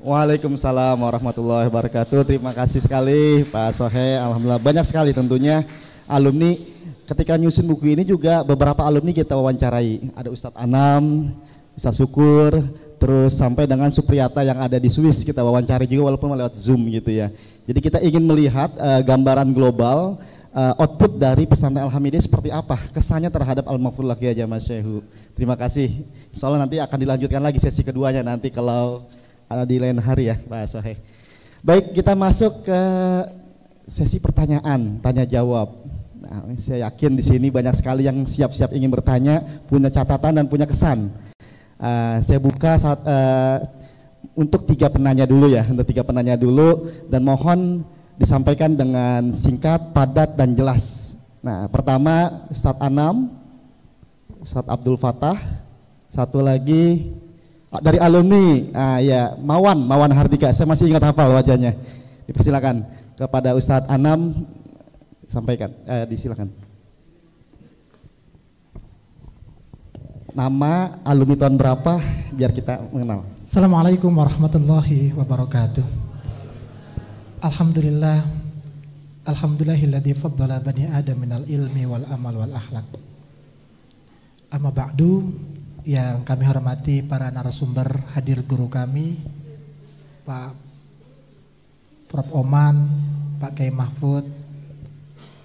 Waalaikumsalam warahmatullahi wabarakatuh. Terima kasih sekali Pak Sohe. Alhamdulillah banyak sekali tentunya alumni. Ketika nyusun buku ini juga beberapa alumni kita wawancarai. Ada Ustadz Anam, Ustadz Syukur, terus sampai dengan Supriyata yang ada di Swiss kita wawancari juga walaupun lewat Zoom gitu ya. Jadi kita ingin melihat gambaran global output dari pesantren Alhamidiyah seperti apa kesannya terhadap Al-Mahfudullah Kiai Haji Ahmad Syaihu. Terima kasih. Soalnya nanti akan dilanjutkan lagi sesi keduanya nanti kalau ada di lain hari ya Pak Sohe. Baik, kita masuk ke sesi pertanyaan, tanya jawab. Nah, saya yakin di sini banyak sekali yang siap-siap ingin bertanya, punya catatan dan punya kesan. Saya buka untuk tiga penanya dulu ya, dan mohon disampaikan dengan singkat, padat dan jelas. Nah, pertama Ustadz Anam, Ustadz Abdul Fatah, satu lagi dari alumni, ya Mawan Hardika, saya masih ingat hafal wajahnya. Dipersilakan kepada Ustadz Anam, sampaikan, disilakan. Nama, alumni tahun berapa, biar kita mengenal. Assalamualaikum warahmatullahi wabarakatuh. Alhamdulillah, alhamdulillahilladzi faddala bani Adam minal ilmi wal amal wal akhlak. Amma ba'du. Yang kami hormati para narasumber, hadir guru kami Pak Prof. Oman, Pak Kiai Mahfud,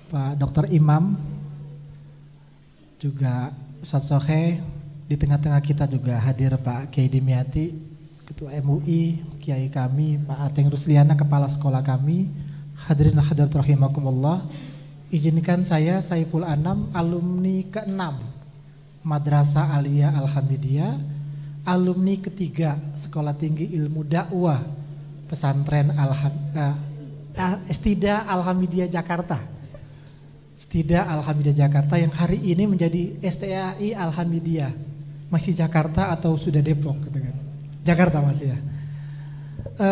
Pak Dr. Imam, juga Ustadz Sohe. Di tengah-tengah kita juga hadir Pak Kiai Dimyati, Ketua MUI, Kiai kami, Pak Ateng Rusliana, Kepala Sekolah kami. Hadirin hadirat rahimakumullah. Izinkan saya Saiful Anam, alumni ke-6 Madrasah Aliyah Alhamidiyah, alumni ketiga Sekolah Tinggi Ilmu Dakwah Pesantren Istida Alhamidiyah Jakarta. Istida Alhamidiyah Jakarta yang hari ini menjadi STAI Alhamidiyah. Masih Jakarta atau sudah Depok gitu kan? Jakarta masih ya.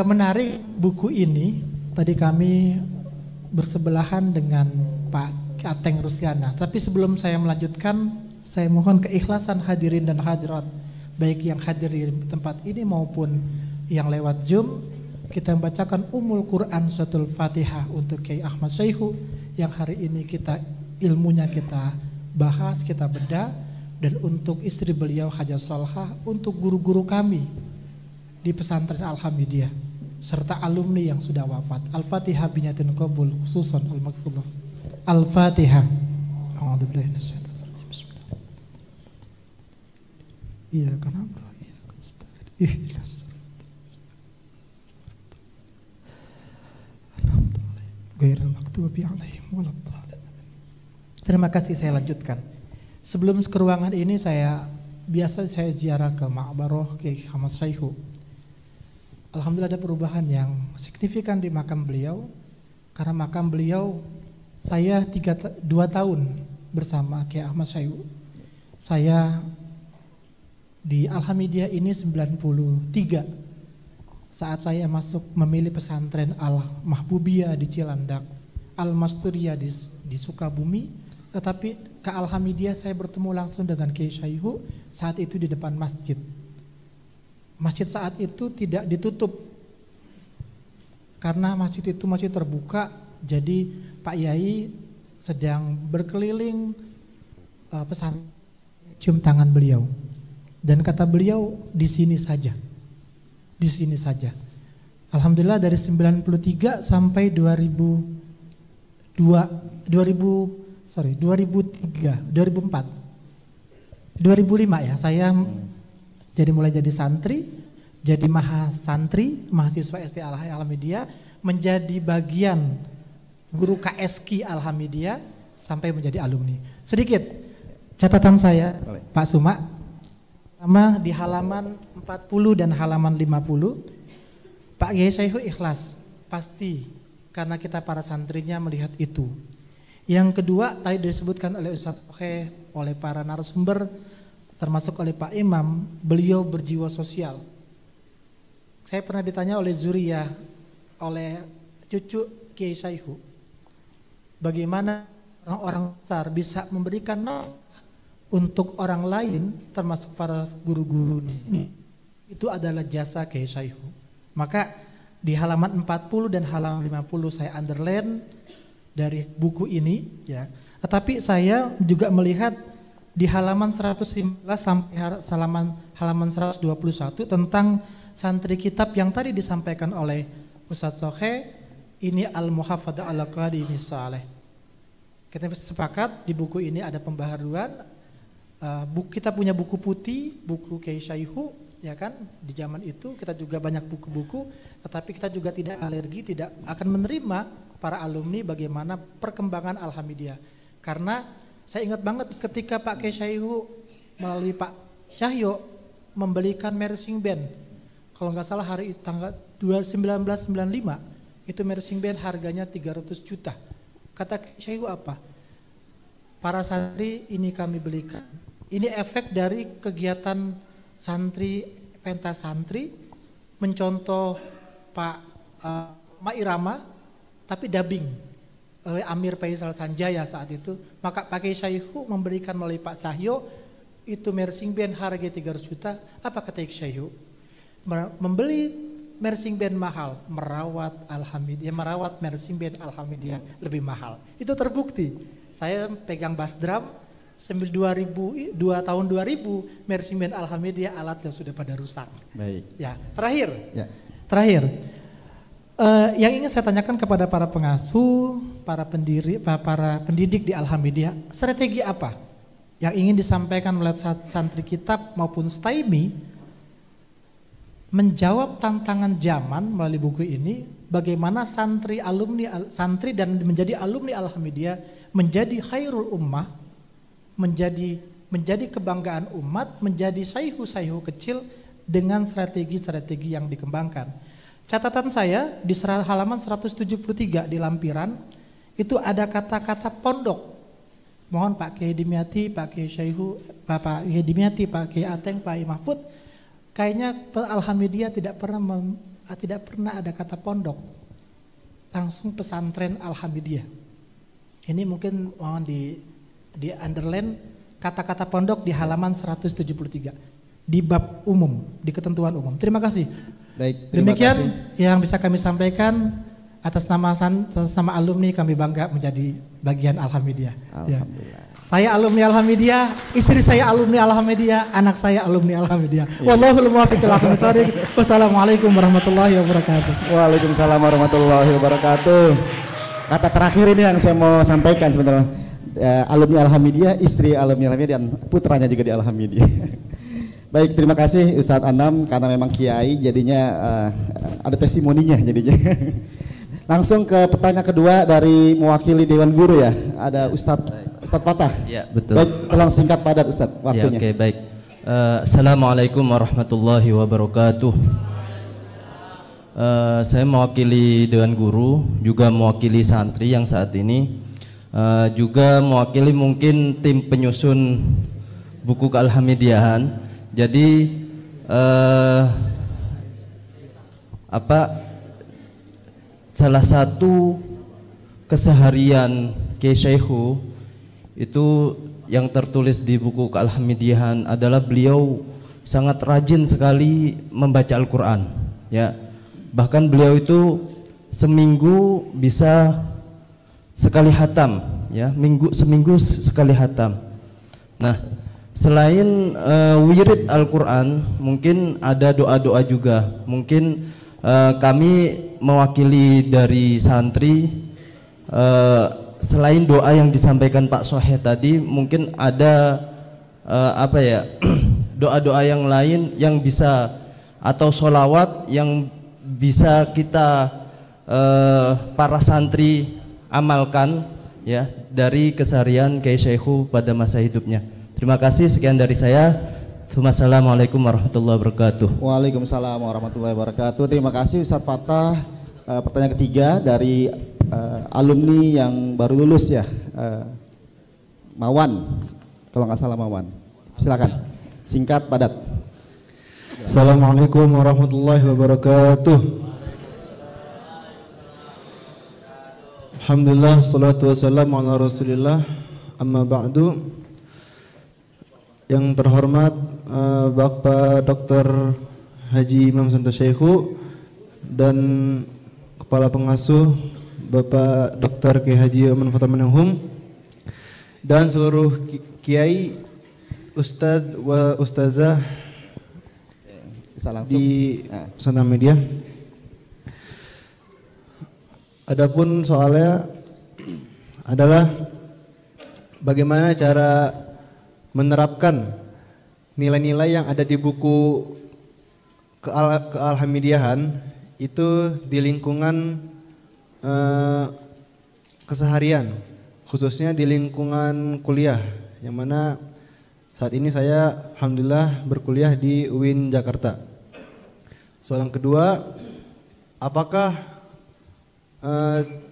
Menarik buku ini, tadi kami bersebelahan dengan Pak Ateng Rusliana. Tapi sebelum saya melanjutkan, saya mohon keikhlasan hadirin dan hadirat, baik yang hadir di tempat ini maupun yang lewat Zoom, kita membacakan Ummul Quran Suratul Fatihah untuk Kiai Ahmad Syaihu yang hari ini ilmunya kita bahas, kita bedah, dan untuk istri beliau Hajah Solhah, untuk guru-guru kami di pesantren Alhamidiyah serta alumni yang sudah wafat. Al-Fatihah binyatin qabul khususan al-maghfirullah. Al-Fatihah. A'udzubillahi minasyaitonir. Iya kenapa? Terima kasih, saya lanjutkan. Sebelum ke ruangan ini saya ziarah ke Ma'baroh Kiai Ahmad Syaihu. Alhamdulillah ada perubahan yang signifikan di makam beliau. Karena makam beliau saya 2 tahun bersama Kiai Ahmad Syaihu. Saya di Alhamidiyah ini 93 saat saya masuk memilih pesantren Al-Mahbubiyah di Cilandak, Al-Masturiyah di Sukabumi, tetapi ke Alhamidiyah saya bertemu langsung dengan Kiai Syaihu saat itu di depan masjid. Masjid saat itu tidak ditutup karena masjid itu masih terbuka, jadi Pak Yai sedang berkeliling pesantren, cium tangan beliau. Dan kata beliau di sini saja. Alhamdulillah dari 93 sampai 2004. 2005 ya saya mulai jadi santri, jadi mahasiswa ST Alhamidiyah, menjadi bagian guru KSK Alhamidiyah sampai menjadi alumni. Sedikit catatan saya Pak Suma. Sama di halaman 40 dan halaman 50, Pak Kiai Syaihu ikhlas, pasti karena kita para santrinya melihat itu. Yang kedua, tadi disebutkan oleh Ustadz Sohe, oleh para narasumber, termasuk oleh Pak Imam, beliau berjiwa sosial. Saya pernah ditanya oleh Zuriyah, oleh cucu Kiai Syaihu, bagaimana orang besar bisa memberikan untuk orang lain termasuk para guru-guru ini, itu adalah jasa Kiai Syaihu. Maka di halaman 40 dan halaman 50 saya underline dari buku ini ya. Tetapi saya juga melihat di halaman 115 sampai halaman 121 tentang santri kitab yang tadi disampaikan oleh Ustadz Sohe, ini Al-Muhafadzah ala Qadimi Saleh. Kita sepakat di buku ini ada pembaharuan. Kita punya buku putih, buku Kiai Syaihu, ya kan? Di zaman itu kita juga banyak buku-buku, tetapi kita juga tidak alergi, tidak akan menerima para alumni bagaimana perkembangan Alhamidiyah. Karena saya ingat banget ketika Pak Kiai Syaihu melalui Pak Cahyo membelikan marching band. Kalau nggak salah hari tanggal 1995 itu marching band harganya 300 juta. Kata Kiai Syaihu apa? Para santri ini kami belikan. Ini efek dari kegiatan santri, pentas santri mencontoh Pak Mairama tapi dubbing oleh Amir Faisal Sanjaya saat itu. Maka Pak Kiai Syaihu memberikan melalui Pak Cahyo itu marching band harga 300 juta. Apa kata Kiai Syaihu? Membeli marching band mahal, merawat Alhamidiyah, merawat marching band Alhamidiyah lebih mahal. Itu terbukti. Saya pegang bass drum sambil 2000 tahun 2000 marching band Alhamidiyah alatnya sudah pada rusak. Baik. Ya, terakhir. Ya. Terakhir. Yang ingin saya tanyakan kepada para pengasuh, para pendidik di Alhamidiyah, strategi apa yang ingin disampaikan oleh santri kitab maupun STAIMI menjawab tantangan zaman melalui buku ini, bagaimana santri dan menjadi alumni Alhamidiyah menjadi khairul ummah, menjadi kebanggaan umat, menjadi sayhu-sayhu kecil dengan strategi-strategi yang dikembangkan. Catatan saya di halaman 173 di lampiran itu ada kata-kata pondok. Mohon Pak Kiai Dimyati, Pak Kiai Syaihu, Pak Kiai Dimyati, Pak Kiai Ateng, Pak Kiai Mahfud, kayaknya Alhamidiyah tidak pernah ada kata pondok. Langsung pesantren Alhamidiyah. Ini mungkin mohon di underline kata-kata pondok di halaman 173 di bab umum, di ketentuan umum. Terima kasih. Baik, terima Demikian kasih. yang bisa kami sampaikan atas nama alumni kami bangga menjadi bagian Alhamidiyah. Alhamdulillah. Ya. Saya alumni Alhamidiyah, istri saya alumni Alhamidiyah, anak saya alumni Alhamidiyah. Wallahul muwaffiq ila aqwamit thoriq. Wassalamualaikum warahmatullahi wabarakatuh. Waalaikumsalam warahmatullahi wabarakatuh. Kata terakhir ini yang saya mau sampaikan sebenarnya. Alumni Alhamidiyah, istri alumni Alhamidiyah, dan putranya juga di Alhamidiyah. Baik, terima kasih Ustadz Anam, karena memang kiai jadinya ada testimoninya jadinya. Langsung ke pertanyaan kedua dari mewakili Dewan Guru ya, ada Ustadz Fatah. Ya, betul. Baik, tolong singkat padat Ustadz waktunya. Ya, oke, baik. Assalamualaikum warahmatullahi wabarakatuh. Saya mewakili Dewan Guru, juga mewakili santri yang saat ini, juga mewakili mungkin tim penyusun buku kealhamidiyahan. Jadi salah satu keseharian Kiai Syaihu itu yang tertulis di buku kealhamidiyahan adalah beliau sangat rajin sekali membaca Al-Quran, ya. Bahkan beliau itu seminggu bisa sekali hatam, ya, seminggu sekali hatam. Nah, selain wirid Al-Quran, mungkin ada doa-doa juga. Mungkin kami mewakili dari santri, selain doa yang disampaikan Pak Sohe tadi, mungkin ada doa-doa yang lain yang bisa, atau sholawat yang bisa kita para santri amalkan, ya, dari keseharian Kiai Syaihu pada masa hidupnya. Terima kasih, sekian dari saya. Wassalamualaikum warahmatullahi wabarakatuh. Waalaikumsalam warahmatullahi wabarakatuh. Terima kasih Ustadz Fatah. Pertanyaan ketiga dari alumni yang baru lulus ya, Mawan, kalau nggak salah Mawan. Silakan, singkat padat. Assalamualaikum warahmatullahi wabarakatuh. Alhamdulillah, salatu wassalamu ala rasulillah, amma ba'du. Yang terhormat Bapak Dr. Haji Imam Santo Syaihu, dan Kepala Pengasuh Bapak Dr. Kiai Haji Aman Fatah Manahum dan seluruh kiai, ustadz wa ustazah di Nusantara Media. Adapun soalnya adalah bagaimana cara menerapkan nilai-nilai yang ada di buku kealhamidiahan itu di lingkungan keseharian, khususnya di lingkungan kuliah, yang mana saat ini saya alhamdulillah berkuliah di UIN Jakarta. Soal yang kedua, apakah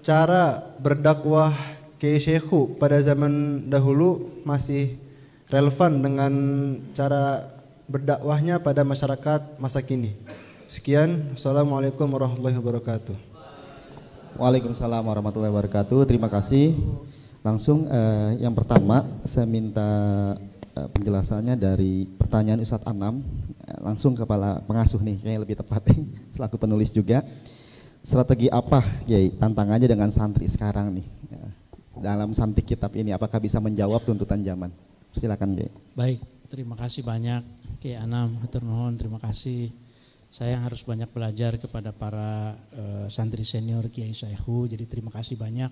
cara berdakwah Kiai Syekhu pada zaman dahulu masih relevan dengan cara berdakwahnya pada masyarakat masa kini? Sekian, assalamualaikum warahmatullahi wabarakatuh. Waalaikumsalam warahmatullahi wabarakatuh. Terima kasih. Langsung yang pertama saya minta penjelasannya dari pertanyaan Ustadz Anam, langsung kepala pengasuh nih, kayaknya lebih tepat selaku penulis juga. Strategi apa Kiai tantangannya dengan santri sekarang nih dalam santik kitab ini, apakah bisa menjawab tuntutan zaman? Silakan Kiai. Baik, terima kasih banyak Kiai Anam, hatur nuhun, terima kasih. Saya harus banyak belajar kepada para santri senior Kiai Syekhu, jadi terima kasih banyak.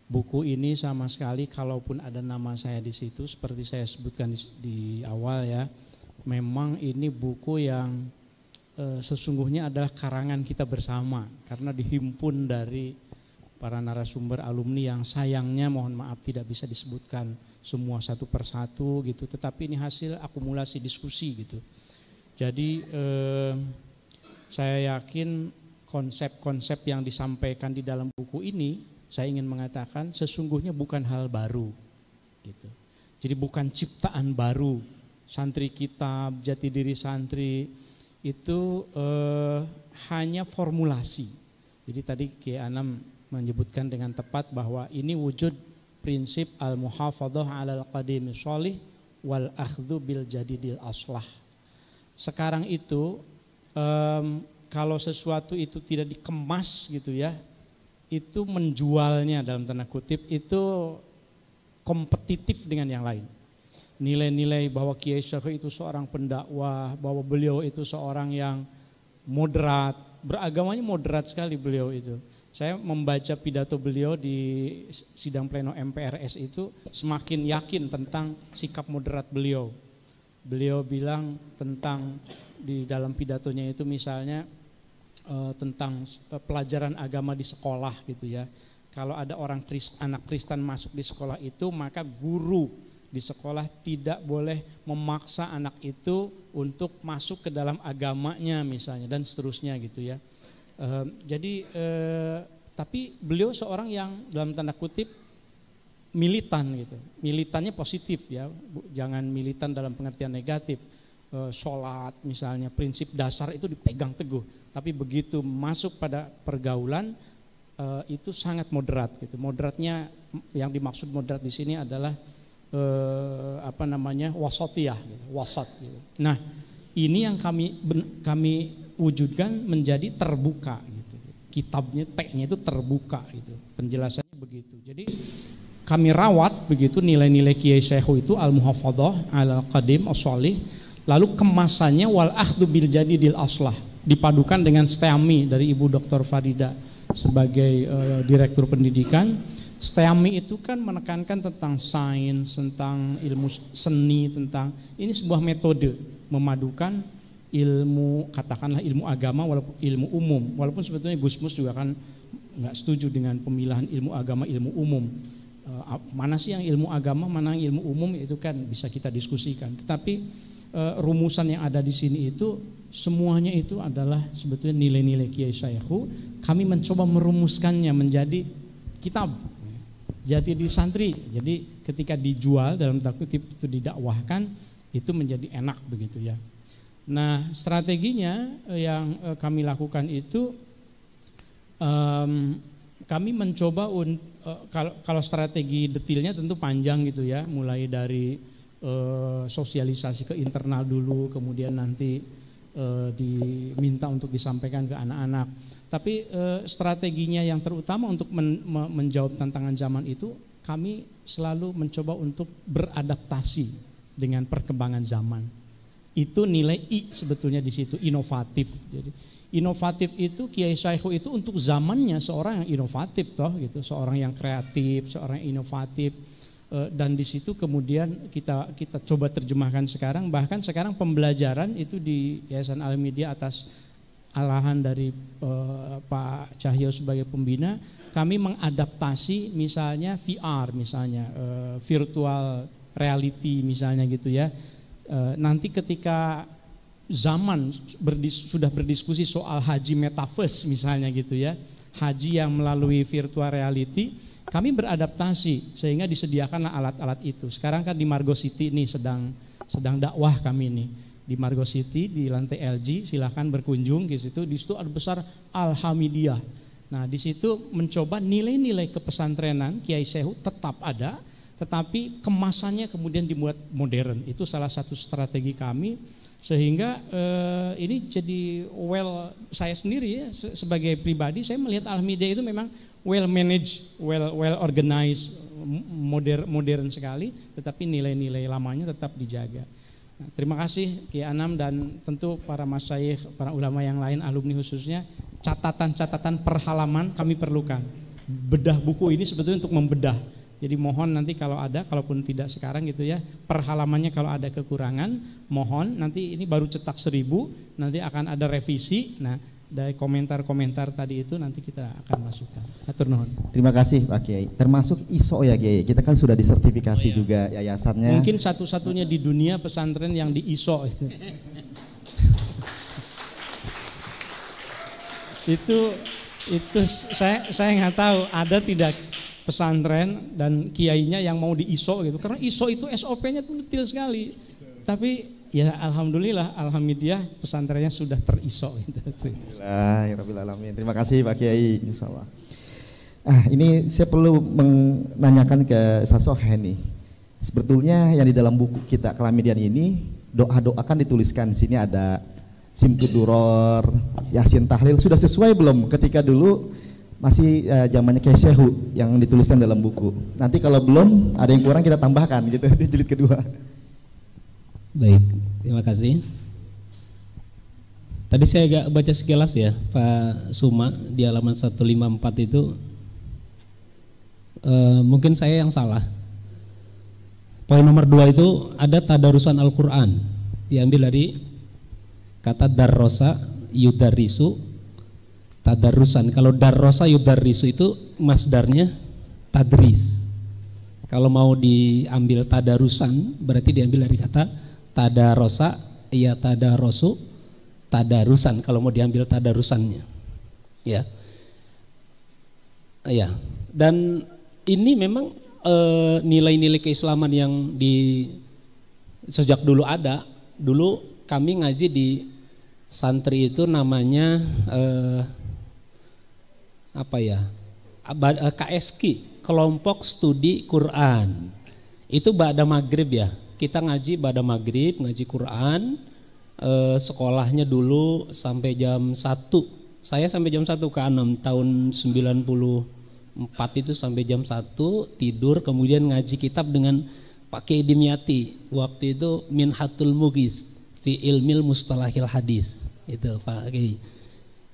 Buku ini sama sekali kalaupun ada nama saya di situ, seperti saya sebutkan di awal ya, memang ini buku yang sesungguhnya adalah karangan kita bersama, karena dihimpun dari para narasumber alumni yang sayangnya mohon maaf tidak bisa disebutkan semua satu persatu gitu, tetapi ini hasil akumulasi diskusi gitu. Jadi saya yakin konsep-konsep yang disampaikan di dalam buku ini, saya ingin mengatakan sesungguhnya bukan hal baru gitu. Jadi bukan ciptaan baru. Santri kitab, jati diri santri itu hanya formulasi. Jadi tadi Kiai Anam menyebutkan dengan tepat bahwa ini wujud prinsip al-muhafadzah 'alal qadimi sholih wal akhdhu bil jadidil aslah. Sekarang itu kalau sesuatu itu tidak dikemas gitu ya, itu menjualnya dalam tanda kutip itu kompetitif dengan yang lain. Nilai-nilai bahwa Kiai Syekhu itu seorang pendakwah, bahwa beliau itu seorang yang moderat, beragamanya moderat sekali beliau itu. Saya membaca pidato beliau di sidang pleno MPRS itu semakin yakin tentang sikap moderat beliau. Beliau bilang tentang di dalam pidatonya itu misalnya tentang pelajaran agama di sekolah gitu ya. Kalau ada anak Kristen masuk di sekolah itu, maka guru di sekolah tidak boleh memaksa anak itu untuk masuk ke dalam agamanya misalnya dan seterusnya gitu ya. Tapi beliau seorang yang dalam tanda kutip militan gitu. Militannya positif ya, jangan militan dalam pengertian negatif. Sholat misalnya, prinsip dasar itu dipegang teguh. Tapi begitu masuk pada pergaulan itu sangat moderat gitu. Moderatnya yang dimaksud moderat di sini adalah wasatiyah, gitu, wasat. Gitu. Nah ini yang kami wujudkan menjadi terbuka. Gitu. Kitabnya, teksnya itu terbuka. Gitu. Penjelasannya begitu. Jadi kami rawat begitu nilai-nilai Kiai Syekhu itu al-muhafadzah 'alal qadim as-sholih. Lalu kemasannya wal akhdhu bil jadidil aslah, dipadukan dengan STEAMI dari Ibu Dr. Farida sebagai direktur pendidikan. STEAMI itu kan menekankan tentang sains, tentang ilmu seni, tentang ini sebuah metode memadukan ilmu, katakanlah ilmu agama walaupun ilmu umum, walaupun sebetulnya Gus Mus juga kan nggak setuju dengan pemilahan ilmu agama, ilmu umum. Mana sih yang ilmu agama, mana yang ilmu umum, itu kan bisa kita diskusikan. Tetapi rumusan yang ada di sini itu semuanya itu adalah sebetulnya nilai-nilai Kiai Syekhu. Kami mencoba merumuskannya menjadi kitab jati diri santri. Jadi ketika dijual dalam tanda kutip itu didakwahkan, itu menjadi enak begitu ya. Nah strateginya yang kami lakukan itu kami mencoba kalau strategi detailnya tentu panjang gitu ya, mulai dari sosialisasi ke internal dulu, kemudian nanti diminta untuk disampaikan ke anak-anak. Tapi strateginya yang terutama untuk menjawab tantangan zaman itu, kami selalu mencoba untuk beradaptasi dengan perkembangan zaman. Itu nilai I sebetulnya di situ, inovatif. Jadi inovatif itu Kiai Syekhu itu untuk zamannya seorang yang inovatif toh gitu, seorang yang kreatif, seorang yang inovatif. Dan di situ kemudian kita coba terjemahkan sekarang, bahkan sekarang pembelajaran itu di Yayasan Al-Media atas arahan dari Pak Cahyo sebagai pembina, kami mengadaptasi misalnya VR, misalnya virtual reality misalnya gitu ya. Nanti ketika zaman sudah berdiskusi soal haji metaverse misalnya gitu ya, haji yang melalui virtual reality, kami beradaptasi sehingga disediakanlah alat-alat itu. Sekarang kan di Margo City ini sedang dakwah kami nih. Di Margo City di lantai LG, silakan berkunjung di situ. Di situ ada besar Alhamidiyah. Nah, di situ mencoba nilai-nilai kepesantrenan Kiai Syekhu tetap ada, tetapi kemasannya kemudian dibuat modern. Itu salah satu strategi kami sehingga ini jadi saya sendiri ya sebagai pribadi saya melihat Alhamidiyah itu memang well managed, well organized, modern sekali, tetapi nilai-nilai lamanya tetap dijaga. Nah, terima kasih Kiai Anam dan tentu para masyayikh, para ulama yang lain, alumni khususnya, catatan-catatan per halaman kami perlukan. Bedah buku ini sebetulnya untuk membedah. Jadi mohon nanti kalau ada, kalaupun tidak sekarang gitu ya, per halamannya kalau ada kekurangan, mohon nanti ini baru cetak 1000, nanti akan ada revisi. Nah, dari komentar-komentar tadi itu nanti kita akan masukkan. Atur nuhun. Terima kasih Pak Kiai. Termasuk ISO ya Kiai. Kita kan sudah disertifikasi juga yayasannya. Mungkin satu-satunya di dunia pesantren yang di ISO itu. itu saya nggak tahu ada tidak pesantren dan kiainya yang mau di ISO gitu. Karena ISO itu SOP-nya detail sekali. Tapi ya alhamdulillah, alhamdulillah pesantrennya sudah teriso. Alhamdulillah, terima kasih Pak Kiai, insyaallah. Ini saya perlu menanyakan ke Ustaz Sohe nih. Sebetulnya yang di dalam buku kita Kelamidian ini doa-doa kan dituliskan. Di sini ada Simtuduror, Yasin Tahlil, sudah sesuai belum ketika dulu masih zamannya Kiai Syekhu yang dituliskan dalam buku. Nanti kalau belum ada yang kurang kita tambahkan gitu di jilid kedua. Baik, terima kasih. Tadi saya agak baca sekilas ya, Pak Suma di halaman 154 itu mungkin saya yang salah. Poin nomor 2 itu ada tadarusan Al-Quran, diambil dari kata darrosa yudarisu tadarusan. Kalau darrosa yudarisu itu masdarnya tadris. Kalau mau diambil tadarusan berarti diambil dari kata tadarosa, ya tadarosu, tadarusan. Kalau mau diambil tadarusannya, ya, ya. Dan ini memang nilai-nilai keislaman yang sejak dulu ada. Dulu kami ngaji di santri itu namanya KSQ, kelompok studi Quran. Itu ba'da maghrib ya. Kita ngaji pada maghrib, ngaji Quran, sekolahnya dulu sampai jam 1. Saya sampai jam 1 ke 6 tahun 94 itu sampai jam 1 tidur, kemudian ngaji kitab dengan Pak Kiai Dimyati. Waktu itu Minhatul Mughis fi ilmil mustalahil hadis. Itu Pak Kiai.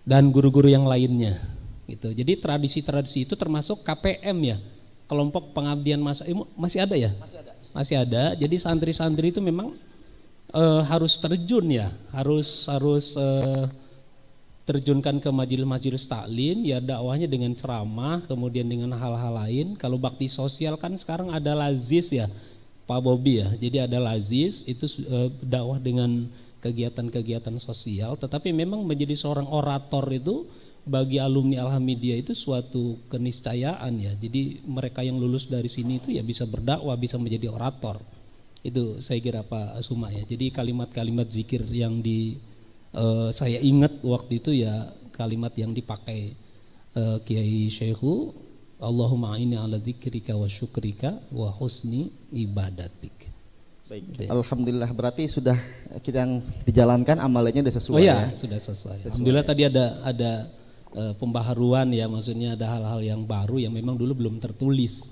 Dan guru-guru yang lainnya. Gitu. Jadi tradisi-tradisi itu termasuk KPM ya. Kelompok Pengabdian Masa masih ada ya? Masih ada. Jadi santri-santri itu memang harus terjun ya, harus terjunkan ke majelis-majelis taklim ya, dakwahnya dengan ceramah, kemudian dengan hal-hal lain. Kalau bakti sosial kan sekarang ada Lazis ya, Pak Bobi ya. Jadi ada Lazis itu dakwah dengan kegiatan-kegiatan sosial, tetapi memang menjadi seorang orator itu bagi alumni Alhamidiyah itu suatu keniscayaan ya. Jadi mereka yang lulus dari sini itu ya bisa berdakwah, bisa menjadi orator. Itu saya kira Pak Suma ya. Jadi kalimat-kalimat zikir yang saya ingat waktu itu ya kalimat yang dipakai Kiai Syekhu, Allahumma a'inni ala dzikrika wa syukrika wa husni ibadatik. Baik, alhamdulillah berarti sudah kita yang dijalankan amalnya sudah sesuai. Oh ya, sudah sesuai. Alhamdulillah tadi ada pembaharuan ya, maksudnya ada hal-hal yang baru yang memang dulu belum tertulis.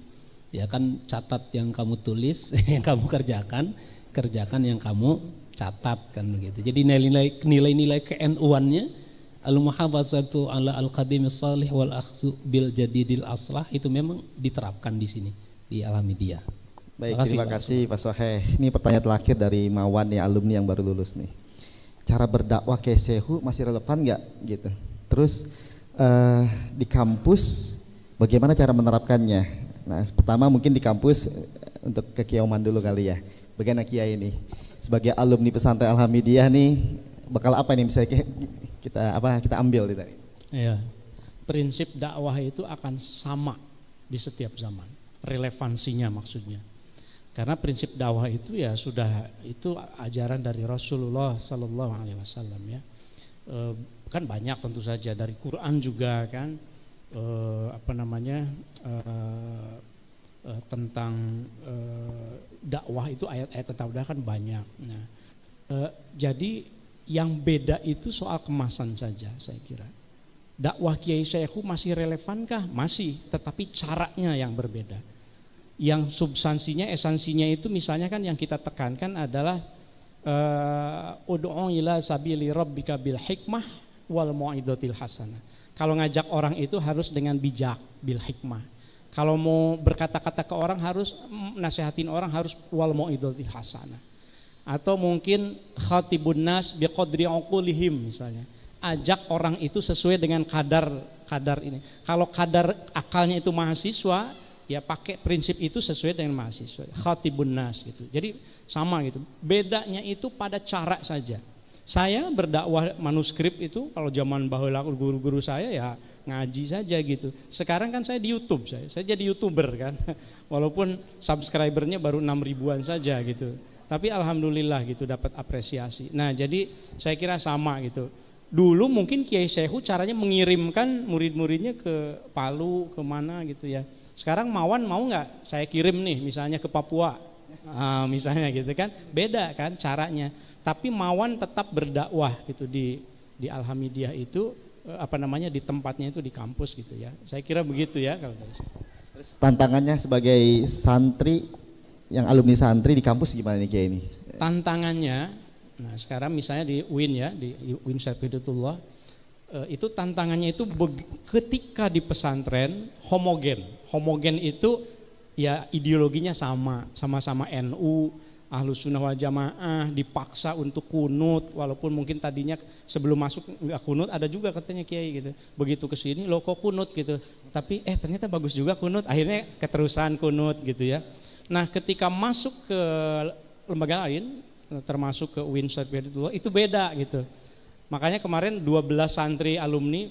Ya kan, catat yang kamu tulis, yang kamu kerjakan yang kamu catat kan begitu. Jadi nilai-nilai ke-NU-annya al-muhafazatu ala al-qadimis salih wal akhdhu bil jadidil aslah itu memang diterapkan di sini di Alhamidiyah. Baik, terima kasih Pak Soheh. Ini pertanyaan terakhir dari Mawan nih, alumni yang baru lulus nih. Cara berdakwah ke Sehu masih relevan nggak gitu? Terus di kampus bagaimana cara menerapkannya? Nah, pertama mungkin di kampus untuk ke Kioman dulu kali ya. Bagaimana Kiai ini sebagai alumni pesantren Alhamidiyah nih, bakal apa nih bisa kita ambil di tadi? Ya, prinsip dakwah itu akan sama di setiap zaman, relevansinya maksudnya. Karena prinsip dakwah itu ya sudah itu ajaran dari Rasulullah Sallallahu Alaihi Wasallam ya. Kan banyak tentu saja dari Quran juga kan, tentang dakwah itu ayat-ayat tentang dakwah kan banyak. Nah, jadi yang beda itu soal kemasan saja saya kira. Dakwah Kiai Syekhu masih relevankah? Masih, tetapi caranya yang berbeda. Yang substansinya, esensinya itu misalnya kan yang kita tekankan adalah ud'u ila sabili rabbika bil hikmah wal mau'izatil hasanah. Kalau ngajak orang itu harus dengan bijak, bil hikmah. Kalau mau berkata-kata ke orang harus nasihatin orang harus wal mau'izatil hasanah. Atau mungkin khatibun nas biqadri uqulihim misalnya. Ajak orang itu sesuai dengan kadar ini. Kalau kadar akalnya itu mahasiswa, ya pakai prinsip itu sesuai dengan mahasiswa. Khatibun nas gitu. Jadi sama gitu. Bedanya itu pada cara saja. Saya berdakwah manuskrip itu kalau zaman baheula guru-guru saya ya ngaji saja gitu. Sekarang kan saya di YouTube, saya jadi YouTuber kan. Walaupun subscribernya baru 6 ribuan saja gitu. Tapi alhamdulillah gitu dapat apresiasi. Nah, jadi saya kira sama gitu. Dulu mungkin Kiai Syekhu caranya mengirimkan murid-muridnya ke Palu, kemana gitu ya. Sekarang Mawan mau nggak saya kirim nih misalnya ke Papua, misalnya gitu kan, beda kan caranya. Tapi Mawan tetap berdakwah gitu di Alhamidiyah itu di tempatnya itu di kampus gitu ya. Saya kira begitu ya kalau dari saya. Terus tantangannya sebagai santri yang alumni santri di kampus gimana nih Kiai ini? Tantangannya, nah sekarang misalnya di UIN ya, di UIN Syarif Hidayatullah, itu tantangannya itu ketika di pesantren homogen itu ya ideologinya sama-sama NU, Ahlus Sunnah wal Jamaah, dipaksa untuk kunut walaupun mungkin tadinya sebelum masuk nggak kunut, ada juga katanya Kiai gitu. Begitu kesini lo kok kunut gitu, tapi ternyata bagus juga kunut, akhirnya keterusan kunut gitu ya. Nah, ketika masuk ke lembaga lain termasuk ke UIN Syarif Hidayatullah itu beda gitu. Makanya kemarin 12 santri alumni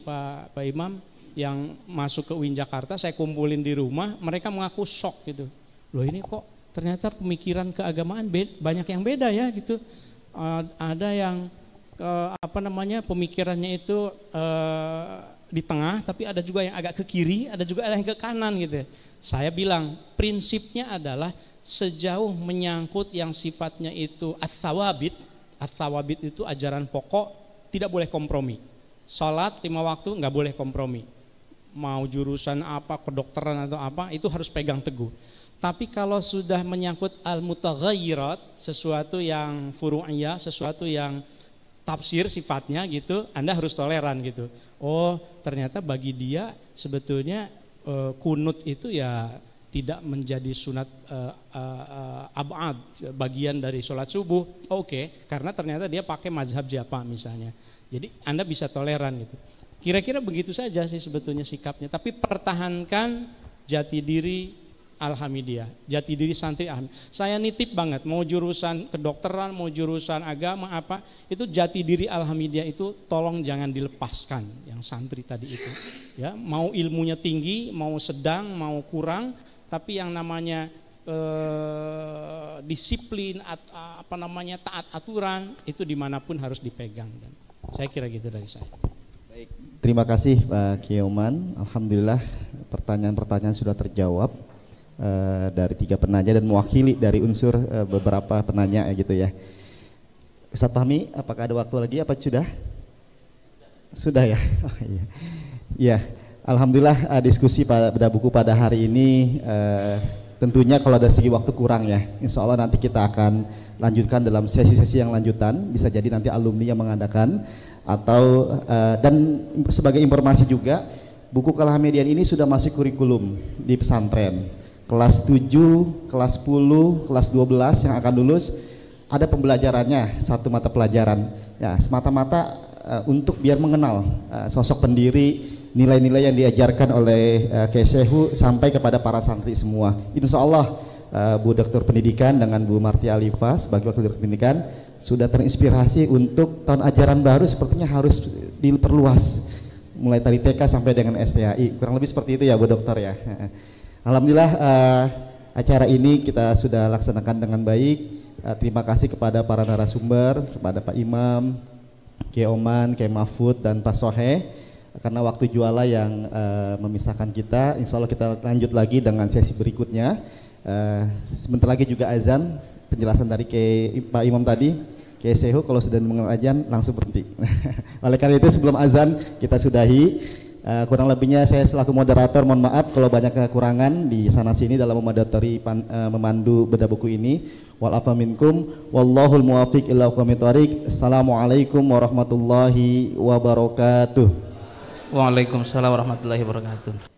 Pak Imam yang masuk ke UIN Jakarta saya kumpulin di rumah, mereka mengaku shock gitu. Loh ini kok ternyata pemikiran keagamaan banyak yang beda ya gitu. Ada yang pemikirannya itu di tengah, tapi ada juga yang agak ke kiri, ada juga yang ke kanan gitu. Saya bilang prinsipnya adalah sejauh menyangkut yang sifatnya itu ats-tsawabit itu ajaran pokok, tidak boleh kompromi. Salat 5 waktu nggak boleh kompromi. Mau jurusan apa, kedokteran atau apa, itu harus pegang teguh. Tapi kalau sudah menyangkut al-mutaghayyirat, sesuatu yang furu'iyah, sesuatu yang tafsir sifatnya gitu, Anda harus toleran gitu. Oh, ternyata bagi dia sebetulnya kunut itu ya tidak menjadi sunat abad, bagian dari sholat subuh. Oke, karena ternyata dia pakai mazhab siapa misalnya. Jadi Anda bisa toleran gitu. Kira-kira begitu saja sih sebetulnya sikapnya. Tapi pertahankan jati diri Alhamidiyah, jati diri santri Alhamidiyah. Saya nitip banget, mau jurusan kedokteran, mau jurusan agama apa, itu jati diri Alhamidiyah itu tolong jangan dilepaskan yang santri tadi itu. Ya, mau ilmunya tinggi, mau sedang, mau kurang, tapi yang namanya disiplin, taat aturan itu dimanapun harus dipegang. Dan saya kira gitu dari saya. Baik, terima kasih Pak Kioman. Alhamdulillah pertanyaan-pertanyaan sudah terjawab dari 3 penanya dan mewakili dari unsur beberapa penanya gitu ya. Ustadz Fahmi, apakah ada waktu lagi? Apa sudah? Sudah ya. Oh, iya. Ya, alhamdulillah diskusi pada beda buku pada hari ini tentunya kalau dari segi waktu kurang ya. Insya Allah nanti kita akan lanjutkan dalam sesi-sesi yang lanjutan. Bisa jadi nanti alumni yang mengadakan atau dan sebagai informasi juga buku Kalhamedian ini sudah masuk kurikulum di pesantren. Kelas 7, kelas 10, kelas 12 yang akan lulus ada pembelajarannya satu mata pelajaran. Ya, semata-mata untuk biar mengenal sosok pendiri, nilai-nilai yang diajarkan oleh Kiai Syekhu sampai kepada para santri semua. Insya Allah Bu Doktor Pendidikan dengan Bu Marti Alifah sebagai Wakil Doktor Pendidikan sudah terinspirasi untuk tahun ajaran baru sepertinya harus diperluas mulai dari TK sampai dengan STAI. Kurang lebih seperti itu ya Bu Dokter ya. Alhamdulillah acara ini kita sudah laksanakan dengan baik. Terima kasih kepada para narasumber, kepada Pak Imam, Kiai Oman, Kiai Mahfud dan Pak Sohe. Karena waktu juala yang memisahkan kita, insya Allah kita lanjut lagi dengan sesi berikutnya. Sebentar lagi juga azan, penjelasan dari Pak Imam tadi, Kiai Syekhu kalau sudah mengenal azan langsung berhenti. Oleh karena itu sebelum azan kita sudahi. Kurang lebihnya saya selaku moderator mohon maaf kalau banyak kekurangan di sana sini dalam memandu beda buku ini. Wal afa minkum wallahul muwaffiq ila aqwamit thoriq. Assalamualaikum warahmatullahi wabarakatuh. Waalaikumsalam warahmatullahi wabarakatuh.